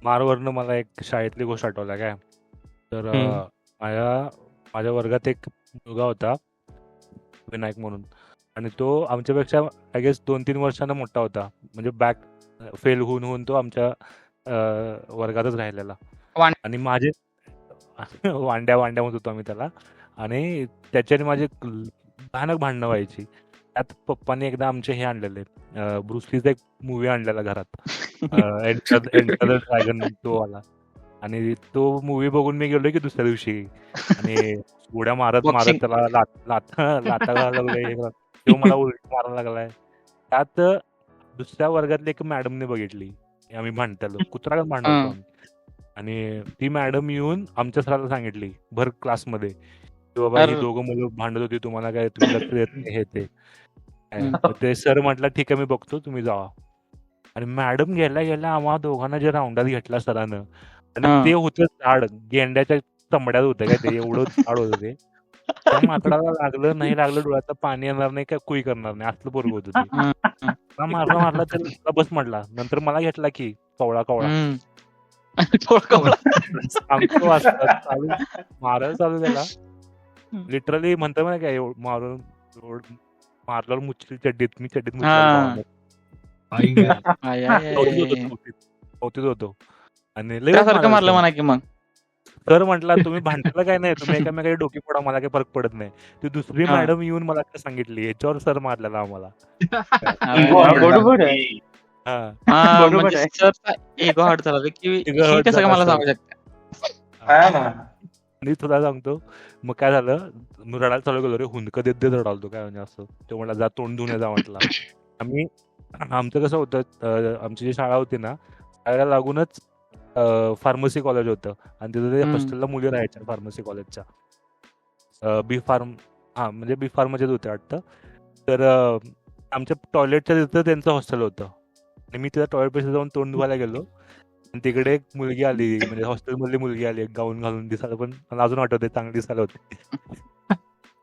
मारवरनं मला एक शाळेतली गोष्ट आठवल्या काय. तर हम्म. माझ्या माझ्या वर्गात एक मुलगा होता, विनायक म्हणून. आणि तो आमच्यापेक्षा आय गेस 2-3 वर्षांना मोठा होता. म्हणजे बॅक फेल होऊन होऊन तो आमच्या वर्गातच राहिलेला. वांड- आणि माझे वांड्या वांड्या म्हणत होतो आम्ही त्याला. आणि त्याच्याने माझे भयानक भांडणं व्हायची. त्यात पप्पांनी एकदा आमचे हे आणलेले, ब्रुसलीचा एक मूवी आणलेला घरात, एंटर द ड्रॅगन तो आला. आणि तो मूवी बघून मी गेलोय की दुसऱ्या दिवशी, आणि उड्या मारत मारत Boxing. त्याला लाथा घालायला लागलोय. तो मला उलटी मारायला लागलाय. त्यात दुसऱ्या वर्गातली एक मॅडमने बघितली, आम्ही भांडतालो, कुत्रा भांडत होतो हं. आम्ही. आणि ती मॅडम येऊन आमच्या सराला सांगितली भर क्लासमध्ये की बाबा ही अर दोघं मुलं भांडत होती, तुम्हाला काय, तुम्ही लक्ष देत नाही, हे ते काय. हं. मग ते सर म्हटलं ठीक आहे मी बघतो, तुम्ही जावा. आणि मॅडम गेल्या गेल्या आम्हा दोघांना जे राऊंडात घेतला सरानं, आणि ते हं. होतं झाड, गेंड्याच्या चमड्यात होतं काय ते, एवढं झाड होतं ते. त्या माकडाला लागलं नाही लागलं, डोळ्यात पाणी येणार नाही का कुई करणार नाही, असलं पोरगं होतं ते. हं. हं. मारला मारला तर बस म्हटला. नंतर मला घेतला की कवळा कवळा. हं. थोडं कवळा. सांगतो वाजता चालू मारायला चालू केला. लिटरली म्हणतो ना काय, मारून मारल्यावर मुचली चड्डीत, मी चड्डीत मुचलेलो हां. भावानं. आई गं. आय, आय, चौथीत होतो, आय. चौथीत होतो. आणि लय त्यासारखं मारायला मारलं सर. म्हणा की मग. सर म्हटला तुम्ही भांडताला काय नाही, तुम्ही एकामेकाची डोकी फोडा, मला काही फरक पडत नाही. ती दुसरी हां. मॅडम येऊन मला काय सांगितली, याच्यावर सर मारलेला आम्हाला. इगो हां. हर्ट बरोबर झाला. आहे. हा. हां, बरोबर म्हणजे आहे. सरचा इगो हर्ट झाला की इगो हे हर्ट कसं काय झाला मला सर. सांगू शकता. हा ना. आणि तुला सांगतो मग काय झालं, मी रडायला चालू केलो रे, हुंदका देत देत रडालतो काय, म्हणजे असं. तो म्हटला जा तोंड धुवून ये जा म्हटला. आम्ही आमचं कसं होतं, आमची जी शाळा होती ना, शाळेला लागूनच फार्मसी कॉलेज होतं. आणि तिथं ते हं. हॉस्टेलला मुली राहायच्या फार्मसी कॉलेजच्या. बी फार्म, हां म्हणजे बी फार्मचेच होते वाटतं. तर आमच्या टॉयलेटच्या तिथं त्यांचं हॉस्टेल होतं. आणि मी तिथं टॉयलेटपाशी जाऊन तोंड धुवायला गेलो. आणि तिकडे एक मुलगी आली, म्हणजे हॉस्टेलमधली मुलगी आली, एक गाऊन घालून, दिसायला पण मला अजून आठवते, चांगली दिसायला होती.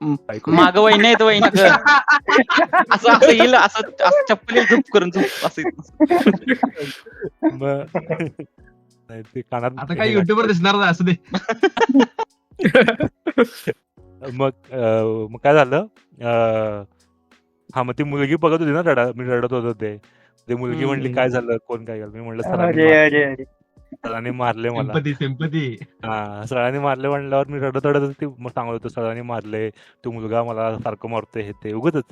बायको. मागं वहिनी आहेत, वहिनी असं असं येईल, असं असं चप्पल येईल, झुप करून झुप असं येईल. मग नाही ते कानात आता काय हे युट्यूबवर दिसणार नाही असं दे. मग काय झालं, हा मग ती मुलगी बघत होती ना, मी रडत होतो ते. ती मुलगी म्हणली हं. काय झालं, कोण काय केलं. मी म्हणलं अरे अरे अरे. सरांनी मारले मला. सिंपती. हा, सरांनी मारले म्हणल्यावर मी रडत रडत ती मग सांगत होतो, सरांनी मारले, तो मुलगा मला सारखं मारतोय, हे ते उगतच.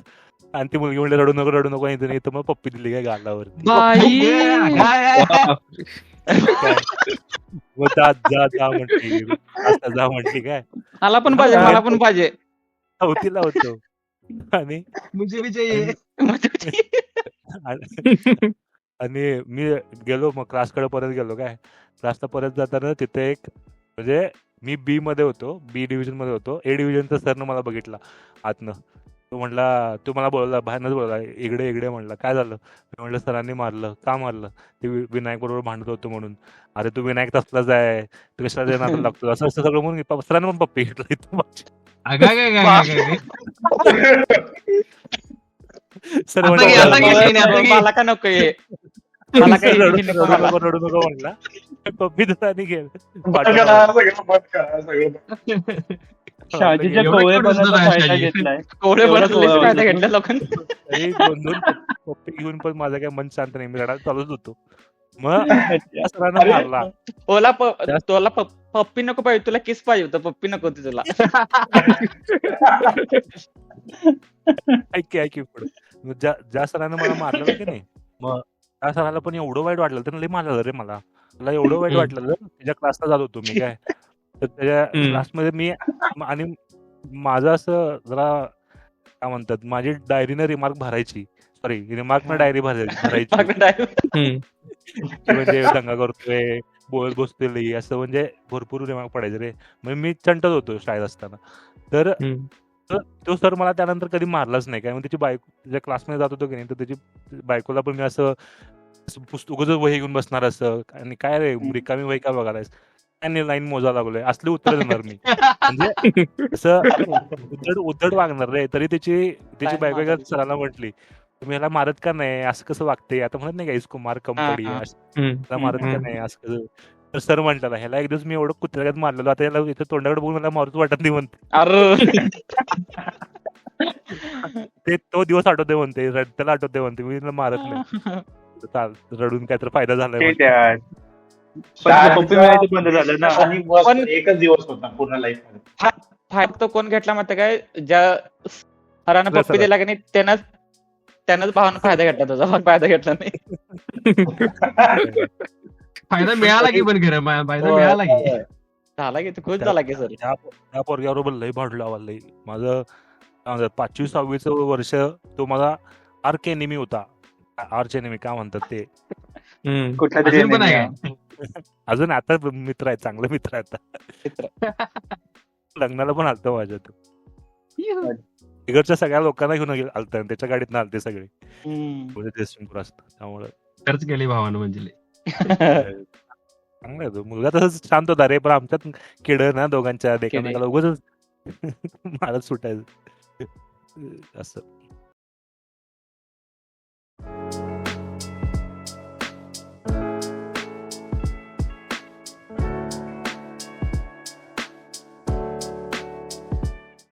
आणि ती मुलगी म्हणली रडू नको रडू नको, इथं इथं मग पप्पी दिली काय गालावरती. बाई मग जा जा जा म्हटली, आता जा म्हटली काय. मला पण पाहिजे, मला पण पाहिजे. चौथीला होतो. आणि मुझे भी चाहिए. आणि आणि मी गेलो मग क्लासकडे परत गेलो काय. क्लासला परत जाताना तिथे एक, म्हणजे मी बी मध्ये होतो, बी डिव्हिजन मध्ये होतो. ए डिव्हिजनचा सरनं मला बघितला आतनं. तो म्हणला, तो मला बोलला, बाहेरनच बोलला, इकडे इकडे म्हणला. काय झालं. मी म्हणलं सरांनी मारलं. का मारलं. ते विनायक बरोबर भांडत होतो म्हणून. अरे तू विनायक तसलाच आहे, तू कशाला नातं लागतो, असं असं सगळं म्हणून सरांनी पण पप्पी घेतलं इथं. सर आता घे, आता घे, आता घे. मला का नको हे. मला काही रडू नको मला. नको रडू नको म्हणला. पप्पी सरांनी घे बंद करा, सगळं बंद करा, सगळं बंद. शहाजीच्या एवढं कवळेपणाचा कडून फायदा शहाजी. घेतलाय. कोवळे एवढं बनवलेच कोवळं फायदा होतं. घेतला लोकांनी. तरी 2-2 पप्पी घेऊन पण माझं काय मन शांत नाही, मी रडायला चालूच होतो. मग त्या सरांना अरे. मारला. तुला पप्पी नको पाहिजे, तुला किस पाहिजे होतं, पप्पी नको होती तुला. ऐक की पुढे. मग ज्या सरांना मला मारलं की नाही, मग त्या सराला पण एवढं वाईट वाटलं, त्यानं लई मारलं रे मला. मला एवढं वाईट वाटलं, त्याच्या क्लासला जात होतो मी काय. तर त्याच्या क्लासमध्ये मी, आणि माझं असं जरा काय म्हणतात, माझी डायरीनं रिमार्क भरायची, सॉरी रिमार्कनं डायरी भरायची. म्हणजे दंगा करतोय, बोलत बसतोय लई, असं म्हणजे भरपूर रिमार्क पडायचे रे. म्हणजे मी चंटत होतो शाळेत असताना. तर तो सर मला त्यानंतर कधी मारलाच नाही काय. मग त्याची बायको, त्याच्या क्लासमध्ये जात होतो की नाही, तर त्याची बायकोला पण मी असं पुस्तकच वही घेऊन बसणार असं, आणि काय रे रिकामी वही का बघायलायस, काय लाईन मोजा लागलोय, असली उत्तर देणार मी. म्हणजे असं उद्धट वागणार रे. तरी त्याची बायको एका सराला म्हटली, तुम्ही ह्याला मारत का नाही, असं कसं वागते, आता म्हणत नाही का इसको मार कम हा, पडी हा. ह्याला मारत का नाही असं कसं. तर सर म्हटलं ह्याला एक दिवस मी एवढं कुत्र्यात मारलेलो, आता याला इथं तोंडाकडे बघून मला मारूच वाटत नाही म्हणते. अरे ते तो दिवस आठवते म्हणते, त्याला आठवते म्हणते, मी त्याला मारत नाही. रडून काय तर फायदा झालाय ते म्हणते. त्या पण पप्पी मिळायचं बंद झालं ना. आणि मस्त पण- एकच दिवस होता पूर्ण लाईफ मध्ये. फायदा तो कोण घेतला माहिती काय, ज्या सरानं दुसऱ्या पप्पी दिला की नाही त्यानंच भावानं फायदा घेतला, तुझा भावानं फायदा घेतला नाही. फायदा मिळाला की पण खरं फायदा होय. मिळाला की झाला की खुश झाला की सर. त्या पोरग्याबरोबर लय भांडलो आम्हाला लय. माझं 5वी-6वीचं वर्ष तो माझा आर्क एनिमी होता. आर्च एनिमी काय म्हणतात ते. कुठला तरी अजून पण आहे enemy. अजून आता मित्र आहे, चांगले मित्र आहे आता. लग्नाला पण आलतो माझ्या तो. इकडच्या सगळ्या लोकांना घेऊन आलत, त्याच्या गाडीत आलते सगळे. म्हणजे जयसिंगपूर असतं त्यामुळे खर्च केली भावानं म्हणजे लय. चांगला आहे तो मुलगा. तसंच शांत होता रे, पण आमच्यात किड ना दोघांच्या एकामेकाला उगाच मारत सुटायचं असं.